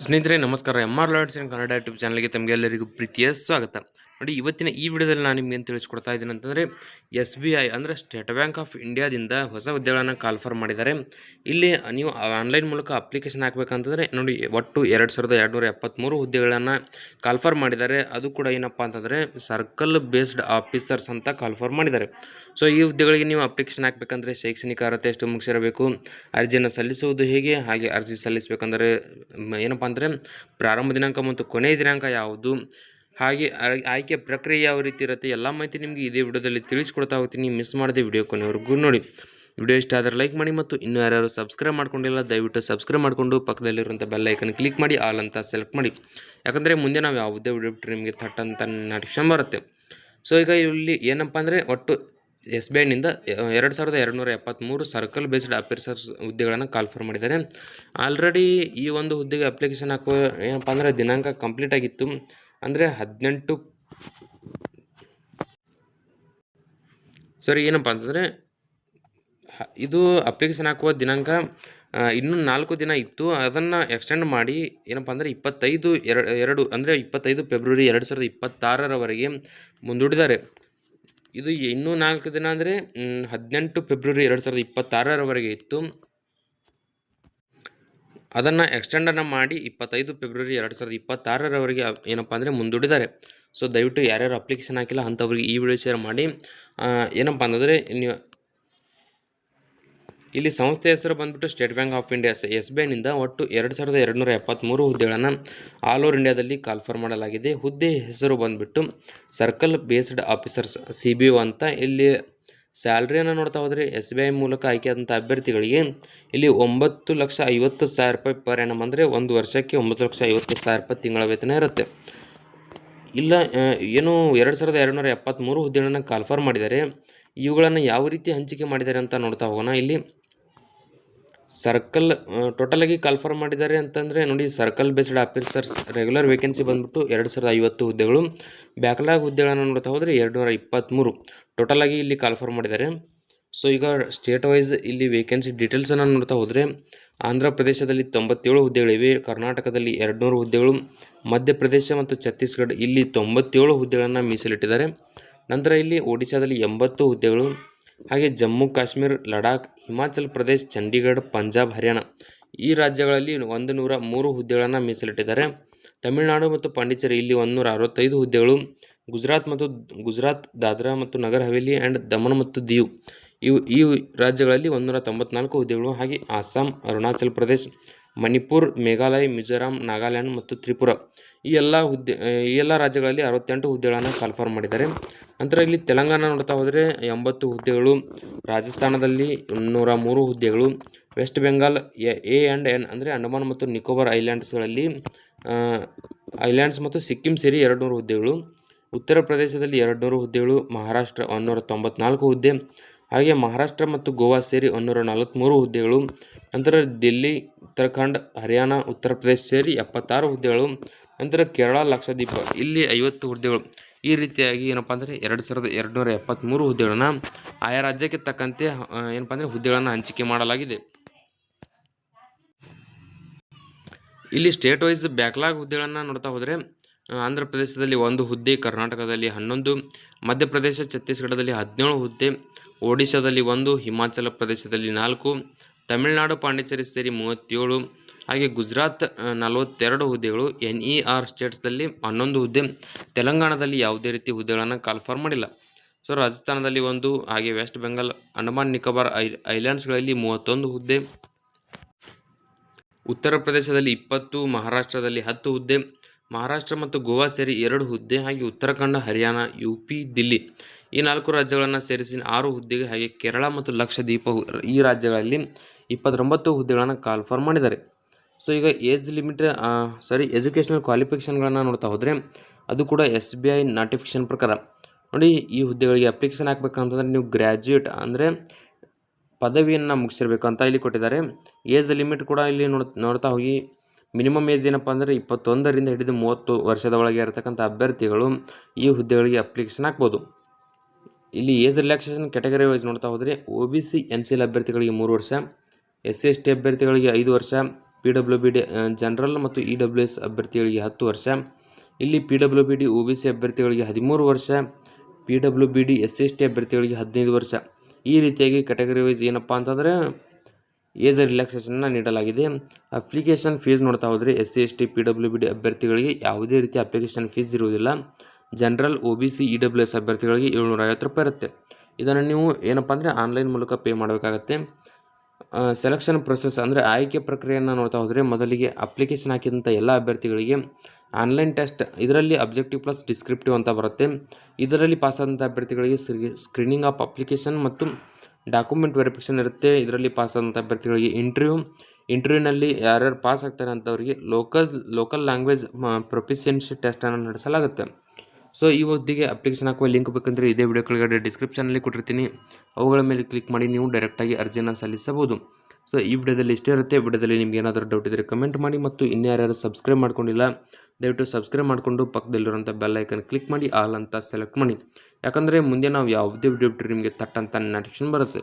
ಸ್ನೇಹಿತರೆ ನಮಸ್ಕಾರ. MR Lord's ಇನ್ Kannada YouTube ಚಾನಲ್ಗೆ ತಮಗೆಲ್ಲರಿಗೂ ಪ್ರೀತಿಯ ಸ್ವಾಗತ. ನೋಡಿ, ಇವತ್ತಿನ ಈ ವಿಡಿಯೋದಲ್ಲಿ ನಾನು ನಿಮ್ಗೆ ಏನು ತಿಳಿಸ್ಕೊಡ್ತಾ ಇದ್ದೀನಿ ಅಂತಂದರೆ, SBI ಅಂದರೆ ಸ್ಟೇಟ್ ಬ್ಯಾಂಕ್ ಆಫ್ ಇಂಡಿಯಾದಿಂದ ಹೊಸ ಹುದ್ದೆಗಳನ್ನು ಕಾಲ್ಫರ್ ಮಾಡಿದ್ದಾರೆ. ಇಲ್ಲಿ ನೀವು ಆನ್ಲೈನ್ ಮೂಲಕ ಅಪ್ಲಿಕೇಶನ್ ಹಾಕಬೇಕಂತಂದರೆ ನೋಡಿ, ಒಟ್ಟು 2273 ಹುದ್ದೆಗಳನ್ನು ಕಾಲ್ಫರ್ ಮಾಡಿದ್ದಾರೆ. ಅದು ಕೂಡ ಏನಪ್ಪ ಅಂತಂದರೆ ಸರ್ಕಲ್ ಬೇಸ್ಡ್ ಆಫೀಸರ್ಸ್ ಅಂತ ಕಾಲ್ಫರ್ ಮಾಡಿದ್ದಾರೆ. ಸೊ ಈ ಹುದ್ದೆಗಳಿಗೆ ನೀವು ಅಪ್ಲಿಕೇಶನ್ ಹಾಕಬೇಕಂದ್ರೆ ಶೈಕ್ಷಣಿಕ ಅರ್ಹತೆ ಎಷ್ಟು ಮುಗಿಸಿರಬೇಕು, ಅರ್ಜಿಯನ್ನು ಸಲ್ಲಿಸುವುದು ಹೇಗೆ, ಹಾಗೆ ಅರ್ಜಿ ಸಲ್ಲಿಸಬೇಕಂದ್ರೆ ಏನಪ್ಪ ಅಂದರೆ ಪ್ರಾರಂಭ ದಿನಾಂಕ ಮತ್ತು ಕೊನೆಯ ದಿನಾಂಕ ಯಾವುದು, ಹಾಗೆ ಆಯ್ಕೆ ಪ್ರಕ್ರಿಯೆ ಯಾವ ರೀತಿ ಇರುತ್ತೆ, ಎಲ್ಲ ಮಾಹಿತಿ ನಿಮಗೆ ಇದೇ ವಿಡಿಯೋದಲ್ಲಿ ತಿಳಿಸ್ಕೊಡ್ತಾ ಹೋಗ್ತೀನಿ. ಮಿಸ್ ಮಾಡದೆ ವಿಡಿಯೋ ಕೊನೆವರೆಗೂ ನೋಡಿ. ವಿಡಿಯೋ ಇಷ್ಟ ಆದರೆ ಲೈಕ್ ಮಾಡಿ, ಮತ್ತು ಇನ್ನೂ ಯಾರು ಸಬ್ಸ್ಕ್ರೈಬ್ ಮಾಡ್ಕೊಂಡಿಲ್ಲ ದಯವಿಟ್ಟು ಸಬ್ಸ್ಕ್ರೈಬ್ ಮಾಡಿಕೊಂಡು ಪಕ್ಕದಲ್ಲಿರುವಂಥ ಬೆಲ್ ಐಕನ್ ಕ್ಲಿಕ್ ಮಾಡಿ ಆಲ್ ಅಂತ ಸೆಲೆಕ್ಟ್ ಮಾಡಿ. ಯಾಕಂದರೆ ಮುಂದೆ ನಾವು ಯಾವುದೇ ವಿಡಿಯೋ ಬಿಟ್ಟರೆ ನಿಮಗೆ ಥಟ್ ಅಂತ ನೋಟಿಫಿಕೇಶನ್ ಬರುತ್ತೆ. ಸೊ ಈಗ ಇಲ್ಲಿ ಏನಪ್ಪ ಅಂದರೆ ಒಟ್ಟು SBIನಿಂದ 2273 ಸರ್ಕಲ್ ಬೇಸ್ಡ್ ಆಫೀಸರ್ಸ್ ಹುದ್ದೆಗಳನ್ನು ಕಾಲ್ಫರ್ ಮಾಡಿದ್ದಾರೆ. ಆಲ್ರೆಡಿ ಈ ಒಂದು ಹುದ್ದೆಗೆ ಅಪ್ಲಿಕೇಶನ್ ಹಾಕುವ ಏನಪ್ಪ ಅಂದರೆ ದಿನಾಂಕ ಕಂಪ್ಲೀಟ್ ಆಗಿತ್ತು. ಅಂದರೆ 18 ಏನಪ್ಪ ಅಂತಂದರೆ ಇದು ಅಪ್ಲಿಕೇಶನ್ ಹಾಕುವ ದಿನಾಂಕ ಇನ್ನೂ 4 ದಿನ ಇತ್ತು. ಅದನ್ನು ಎಕ್ಸ್ಟೆಂಡ್ ಮಾಡಿ ಏನಪ್ಪ ಅಂದರೆ 25/2 ಅಂದರೆ 25 ಫೆಬ್ರವರಿ 2026ರವರೆಗೆ ಮುಂದೂಡಿದ್ದಾರೆ. ಇದು ಇನ್ನೂ 4 ದಿನ ಅಂದರೆ 18 ಫೆಬ್ರವರಿ 2026ರವರೆಗೆ ಇತ್ತು. ಅದನ್ನು ಎಕ್ಸ್ಟೆಂಡನ್ನು ಮಾಡಿ 25 ಫೆಬ್ರವರಿ 2026ರವರೆಗೆ ಏನಪ್ಪ ಅಂದರೆ ಮುಂದೂಡಿದ್ದಾರೆ. ಸೊ ದಯವಿಟ್ಟು ಯಾರ್ಯಾರು ಅಪ್ಲಿಕೇಶನ್ ಹಾಕಿಲ್ಲ ಅಂಥವ್ರಿಗೆ ಈ ವಿಡಿಯೋ ಶೇರ್ ಮಾಡಿ. ಏನಪ್ಪ ಅಂತಂದರೆ ನೀವು ಇಲ್ಲಿ ಸಂಸ್ಥೆ ಹೆಸರು ಬಂದುಬಿಟ್ಟು ಸ್ಟೇಟ್ ಬ್ಯಾಂಕ್ ಆಫ್ ಇಂಡಿಯಾ SBIನಿಂದ ಒಟ್ಟು 2273 ಹುದ್ದೆಗಳನ್ನು ಆಲ್ ಓವರ್ ಇಂಡಿಯಾದಲ್ಲಿ ಕಾಲ್ಫರ್ ಮಾಡಲಾಗಿದೆ. ಹುದ್ದೆ ಹೆಸರು ಬಂದುಬಿಟ್ಟು ಸರ್ಕಲ್ ಬೇಸ್ಡ್ ಆಫೀಸರ್ಸ್ CBO ಅಂತ. ಇಲ್ಲಿ ಸ್ಯಾಲ್ರಿಯನ್ನು ನೋಡ್ತಾ ಹೋದರೆ SBI ಮೂಲಕ ಆಯ್ಕೆಯಾದಂಥ ಅಭ್ಯರ್ಥಿಗಳಿಗೆ ಇಲ್ಲಿ 9,50,000 ರೂಪಾಯಿ ಪರ್ ಆ್ಯನಮ್, ಅಂದರೆ ಒಂದು ವರ್ಷಕ್ಕೆ 9,50,000 ರೂಪಾಯಿ ತಿಂಗಳ ವೇತನ ಇರುತ್ತೆ. ಇಲ್ಲ ಏನು 2273 ಹುದ್ದೆಗಳನ್ನು ಕಾಲ್ಫರ್ ಮಾಡಿದ್ದಾರೆ. ಇವುಗಳನ್ನು ಯಾವ ರೀತಿ ಹಂಚಿಕೆ ಮಾಡಿದ್ದಾರೆ ಅಂತ ನೋಡ್ತಾ ಹೋಗೋಣ. ಇಲ್ಲಿ ಸರ್ಕಲ್ ಟೋಟಲಾಗಿ ಕಾಲ್ಫರ್ ಮಾಡಿದ್ದಾರೆ ಅಂತಂದರೆ ನೋಡಿ, circle based officers regular vacancy ಬಂದುಬಿಟ್ಟು 2050 ಹುದ್ದೆಗಳು, ಬ್ಯಾಕ್ಲಾಗ್ ಹುದ್ದೆಗಳನ್ನು ನೋಡ್ತಾ ಹೋದರೆ 223 ಟೋಟಲಾಗಿ ಇಲ್ಲಿ ಕಾಲ್ಫರ್ ಮಾಡಿದ್ದಾರೆ. ಸೊ ಈಗ ಸ್ಟೇಟ್ ವೈಸ್ ಇಲ್ಲಿ ವೇಕೆನ್ಸಿ ಡೀಟೇಲ್ಸನ್ನು ನೋಡ್ತಾ ಹೋದರೆ ಆಂಧ್ರ ಪ್ರದೇಶದಲ್ಲಿ 97 ಹುದ್ದೆಗಳಿವೆ, ಕರ್ನಾಟಕದಲ್ಲಿ 200 ಹುದ್ದೆಗಳು, ಮಧ್ಯಪ್ರದೇಶ ಮತ್ತು ಛತ್ತೀಸ್ಗಢ ಇಲ್ಲಿ 97 ಹುದ್ದೆಗಳನ್ನು ಮೀಸಲಿಟ್ಟಿದ್ದಾರೆ. ನಂತರ ಇಲ್ಲಿ ಒಡಿಶಾದಲ್ಲಿ 80 ಹುದ್ದೆಗಳು, ಹಾಗೆ ಜಮ್ಮು ಕಾಶ್ಮೀರ್, ಲಡಾಖ್, ಹಿಮಾಚಲ್ ಪ್ರದೇಶ್, ಚಂಡೀಗಢ, ಪಂಜಾಬ್, ಹರಿಯಾಣ ಈ ರಾಜ್ಯಗಳಲ್ಲಿ 103 ಹುದ್ದೆಗಳನ್ನು ಮೀಸಲಿಟ್ಟಿದ್ದಾರೆ. ತಮಿಳುನಾಡು ಮತ್ತು ಪಾಂಡಿಚೇರಿ ಇಲ್ಲಿ 165 ಹುದ್ದೆಗಳು, ಗುಜರಾತ್, ದಾದ್ರಾ ಮತ್ತು ನಗರ್ ಹವೇಲಿ ಆ್ಯಂಡ್ ದಮನ್ ಮತ್ತು ದಿಯು ಈ ರಾಜ್ಯಗಳಲ್ಲಿ 194 ಹುದ್ದೆಗಳು, ಹಾಗೆ ಅಸ್ಸಾಂ, ಅರುಣಾಚಲ್ ಪ್ರದೇಶ್, ಮಣಿಪುರ್, ಮೇಘಾಲಯ, ಮಿಜೋರಾಂ, ನಾಗಾಲ್ಯಾಂಡ್ ಮತ್ತು ತ್ರಿಪುರ ಈ ಎಲ್ಲ ರಾಜ್ಯಗಳಲ್ಲಿ 68 ಹುದ್ದೆಗಳನ್ನು ಕಾಲ್ಫರ್ ಮಾಡಿದ್ದಾರೆ. ನಂತರ ಇಲ್ಲಿ ತೆಲಂಗಾಣ ನೋಡ್ತಾ ಹೋದರೆ 80 ಹುದ್ದೆಗಳು, ರಾಜಸ್ಥಾನದಲ್ಲಿ 103 ಹುದ್ದೆಗಳು, ವೆಸ್ಟ್ ಬೆಂಗಾಲ್ A&N ಅಂದರೆ ಅಂಡಮಾನ್ ಮತ್ತು ನಿಕೋಬಾರ್ ಐಲ್ಯಾಂಡ್ಸ್ ಮತ್ತು ಸಿಕ್ಕಿಂ ಸೇರಿ 200 ಹುದ್ದೆಗಳು, ಉತ್ತರ ಪ್ರದೇಶದಲ್ಲಿ 200 ಹುದ್ದೆಗಳು, ಮಹಾರಾಷ್ಟ್ರ 194 ಹುದ್ದೆ, ಹಾಗೆ ಮಹಾರಾಷ್ಟ್ರ ಮತ್ತು ಗೋವಾ ಸೇರಿ 143 ಹುದ್ದೆಗಳು. ನಂತರ ದಿಲ್ಲಿ, ಉತ್ತರಾಖಂಡ್, ಹರಿಯಾಣ, ಉತ್ತರ ಪ್ರದೇಶ ಸೇರಿ 76 ಹುದ್ದೆಗಳು. ನಂತರ ಕೇರಳ, ಲಕ್ಷದ್ವೀಪ ಇಲ್ಲಿ 50 ಹುದ್ದೆಗಳು. ಈ ರೀತಿಯಾಗಿ ಏನಪ್ಪ ಅಂದರೆ 2273 ಹುದ್ದೆಗಳನ್ನು ಆಯಾ ರಾಜ್ಯಕ್ಕೆ ತಕ್ಕಂತೆ ಏನಪ್ಪ ಅಂದರೆ ಹುದ್ದೆಗಳನ್ನು ಹಂಚಿಕೆ ಮಾಡಲಾಗಿದೆ. ಇಲ್ಲಿ ಸ್ಟೇಟ್ ವೈಸ್ ಬ್ಯಾಕ್ಲಾಗ್ ಹುದ್ದೆಗಳನ್ನು ನೋಡ್ತಾ ಹೋದರೆ ಆಂಧ್ರ ಪ್ರದೇಶದಲ್ಲಿ 1 ಹುದ್ದೆ, ಕರ್ನಾಟಕದಲ್ಲಿ 11, ಮಧ್ಯಪ್ರದೇಶ ಛತ್ತೀಸ್ಗಢದಲ್ಲಿ 17 ಹುದ್ದೆ, ಒಡಿಶಾದಲ್ಲಿ 1, ಹಿಮಾಚಲ ಪ್ರದೇಶದಲ್ಲಿ 4, ತಮಿಳುನಾಡು ಪಾಂಡಿಚೇರಿ ಸೇರಿ 37, ಹಾಗೆ ಗುಜರಾತ್ 42 ಹುದ್ದೆಗಳು, NER ಸ್ಟೇಟ್ಸ್ದಲ್ಲಿ 11 ಹುದ್ದೆ, ತೆಲಂಗಾಣದಲ್ಲಿ ಯಾವುದೇ ರೀತಿ ಹುದ್ದೆಗಳನ್ನು ಕಾಲ್ಫರ್ ಮಾಡಿಲ್ಲ. ಸೊ ರಾಜಸ್ಥಾನದಲ್ಲಿ 1, ಹಾಗೆ ವೆಸ್ಟ್ ಬೆಂಗಾಲ್, ಅಂಡಮಾನ್ ನಿಕೋಬಾರ್ ಐಲ್ಯಾಂಡ್ಸ್ಗಳಲ್ಲಿ 31 ಹುದ್ದೆ, ಉತ್ತರ ಪ್ರದೇಶದಲ್ಲಿ 20, ಮಹಾರಾಷ್ಟ್ರದಲ್ಲಿ 10 ಹುದ್ದೆ, ಮಹಾರಾಷ್ಟ್ರ ಮತ್ತು ಗೋವಾ ಸೇರಿ 2 ಹುದ್ದೆ, ಹಾಗೆ ಉತ್ತರಾಖಂಡ, ಹರಿಯಾಣ, UP, ದಿಲ್ಲಿ ಈ 4 ರಾಜ್ಯಗಳನ್ನು ಸೇರಿಸಿ 6 ಹುದ್ದೆಗೆ, ಹಾಗೆ ಕೇರಳ ಮತ್ತು ಲಕ್ಷದ್ವೀಪ ಈ ರಾಜ್ಯಗಳಲ್ಲಿ 29 ಹುದ್ದೆಗಳನ್ನು ಕಾಲ್ಫರ್ ಮಾಡಿದ್ದಾರೆ. ಸೊ ಈಗ ಎಜುಕೇಷನಲ್ ಕ್ವಾಲಿಫಿಕೇಷನ್ಗಳನ್ನು ನೋಡ್ತಾ ಹೋದರೆ ಅದು ಕೂಡ SBI ನೋಟಿಫಿಕೇಶನ್ ಪ್ರಕಾರ ನೋಡಿ, ಈ ಹುದ್ದೆಗಳಿಗೆ ಅಪ್ಲಿಕೇಶನ್ ಹಾಕಬೇಕಂತಂದರೆ ನೀವು ಗ್ರ್ಯಾಜುಯೇಟ್ ಅಂದರೆ ಪದವಿಯನ್ನು ಮುಗಿಸಿರ್ಬೇಕಂತ ಇಲ್ಲಿ ಕೊಟ್ಟಿದ್ದಾರೆ. ಏಜ್ ಲಿಮಿಟ್ ಕೂಡ ಇಲ್ಲಿ ನೋಡ್ತಾ ಹೋಗಿ ಮಿನಿಮಮ್ ಏಜ್ ಏನಪ್ಪ ಅಂದರೆ 21ರಿಂದ ಹಿಡಿದು 30 ವರ್ಷದ ಒಳಗೆ ಇರತಕ್ಕಂಥ ಅಭ್ಯರ್ಥಿಗಳು ಈ ಹುದ್ದೆಗಳಿಗೆ ಅಪ್ಲಿಕೇಶನ್ ಹಾಕ್ಬೋದು. ಇಲ್ಲಿ ಏಜ್ ರಿಲ್ಯಾಕ್ಸೇಷನ್ ಕ್ಯಾಟಗರಿ ವೈಸ್ ನೋಡ್ತಾ ಹೋದರೆ OBC NCL ಅಭ್ಯರ್ಥಿಗಳಿಗೆ 3 ವರ್ಷ, SC ST ಅಭ್ಯರ್ಥಿಗಳಿಗೆ 5 ವರ್ಷ, PWBD ಜನರಲ್ ಮತ್ತು EWS ಅಭ್ಯರ್ಥಿಗಳಿಗೆ 10 ವರ್ಷ. ಇಲ್ಲಿ PWBD OBC ಅಭ್ಯರ್ಥಿಗಳಿಗೆ 13 ವರ್ಷ, PWBD SC/ST ಅಭ್ಯರ್ಥಿಗಳಿಗೆ 15 ವರ್ಷ. ಈ ರೀತಿಯಾಗಿ ಕ್ಯಾಟಗರಿ ವೈಸ್ ಏನಪ್ಪ ಅಂತಂದರೆ ಏಜ್ ರಿಲ್ಯಾಕ್ಸೇಷನ್ನ ನೀಡಲಾಗಿದೆ. ಅಪ್ಲಿಕೇಶನ್ ಫೀಸ್ ನೋಡ್ತಾ ಹೋದರೆ SC/ST PWBD ಅಭ್ಯರ್ಥಿಗಳಿಗೆ ಯಾವುದೇ ರೀತಿಯ ಅಪ್ಲಿಕೇಶನ್ ಫೀಸ್ ಇರುವುದಿಲ್ಲ. ಜನರಲ್ OBC EWS ಅಭ್ಯರ್ಥಿಗಳಿಗೆ 750 ರೂಪಾಯಿ ಇರುತ್ತೆ. ಇದನ್ನು ನೀವು ಏನಪ್ಪ ಅಂದರೆ ಆನ್ಲೈನ್ ಮೂಲಕ ಪೇ ಮಾಡಬೇಕಾಗತ್ತೆ. ಸೆಲೆಕ್ಷನ್ ಪ್ರೊಸೆಸ್ ಅಂದರೆ ಆಯ್ಕೆ ಪ್ರಕ್ರಿಯೆಯನ್ನು ನೋಡ್ತಾ ಹೋದರೆ ಮೊದಲಿಗೆ ಅಪ್ಲಿಕೇಶನ್ ಹಾಕಿದಂಥ ಎಲ್ಲ ಅಭ್ಯರ್ಥಿಗಳಿಗೆ ಆನ್ಲೈನ್ ಟೆಸ್ಟ್, ಇದರಲ್ಲಿ ಅಬ್ಜೆಕ್ಟಿವ್ ಪ್ಲಸ್ ಡಿಸ್ಕ್ರಿಪ್ಟಿವ್ ಅಂತ ಬರುತ್ತೆ. ಇದರಲ್ಲಿ ಪಾಸಾದಂಥ ಅಭ್ಯರ್ಥಿಗಳಿಗೆ ಸ್ಕ್ರೀನಿಂಗ್ ಆಫ್ ಅಪ್ಲಿಕೇಶನ್ ಮತ್ತು ಡಾಕ್ಯುಮೆಂಟ್ ವೆರಿಫಿಕೇಷನ್ ಇರುತ್ತೆ. ಇದರಲ್ಲಿ ಪಾಸಾದಂಥ ಅಭ್ಯರ್ಥಿಗಳಿಗೆ ಇಂಟರ್ವ್ಯೂನಲ್ಲಿ ಯಾರ್ಯಾರು ಪಾಸ್ ಆಗ್ತಾರೆ ಅಂಥವರಿಗೆ ಲೋಕಲ್ ಲ್ಯಾಂಗ್ವೇಜ್ ಪ್ರೊಫಿಷಿಯನ್ಸಿ ಟೆಸ್ಟನ್ನು ನಡೆಸಲಾಗುತ್ತೆ. ಸೊ ಈ ಹುದ್ದೆಗೆ ಅಪ್ಲಿಕೇಶನ್ ಹಾಕುವ ಲಿಂಕ್ ಬೇಕಂದರೆ ಇದೇ ವಿಡಿಯೋ ಕೆಳಗಡೆ ಡಿಸ್ಕ್ರಿಪ್ಷನಲ್ಲಿ ಕೊಟ್ಟಿರ್ತೀನಿ. ಅವುಗಳ ಮೇಲೆ ಕ್ಲಿಕ್ ಮಾಡಿ ನೀವು ಡೈರೆಕ್ಟಾಗಿ ಅರ್ಜಿಯನ್ನು ಸಲ್ಲಿಸಬಹುದು. ಸೊ ಈ ವಿಡಿಯೋದಲ್ಲಿ ಇಷ್ಟೇ ಇರುತ್ತೆ. ವಿಡಿಯೋದಲ್ಲಿ ನಿಮ್ಗೆ ಏನಾದರೂ ಡೌಟ್ ಇದ್ದರೆ ಕಮೆಂಟ್ ಮಾಡಿ, ಮತ್ತು ಇನ್ಯಾರ್ಯಾರು ಸಬ್ಸ್ಕ್ರೈಬ್ ಮಾಡ್ಕೊಂಡಿಲ್ಲ ದಯವಿಟ್ಟು ಸಬ್ಸ್ಕ್ರೈಬ್ ಮಾಡಿಕೊಂಡು ಪಕ್ಕದಲ್ಲಿರುವಂಥ ಬೆಲ್ ಐಕನ್ ಕ್ಲಿಕ್ ಮಾಡಿ ಆಲ್ ಅಂತ ಸೆಲೆಕ್ಟ್ ಮಾಡಿ. ಯಾಕಂದರೆ ಮುಂದೆ ನಾವು ಯಾವುದೇ ವಿಡಿಯೋ ಬಿಟ್ಟರೆ ನಿಮಗೆ ತಟ್ಟಂತ ನೋಟಿಫಿಕೇಶನ್ ಬರುತ್ತೆ.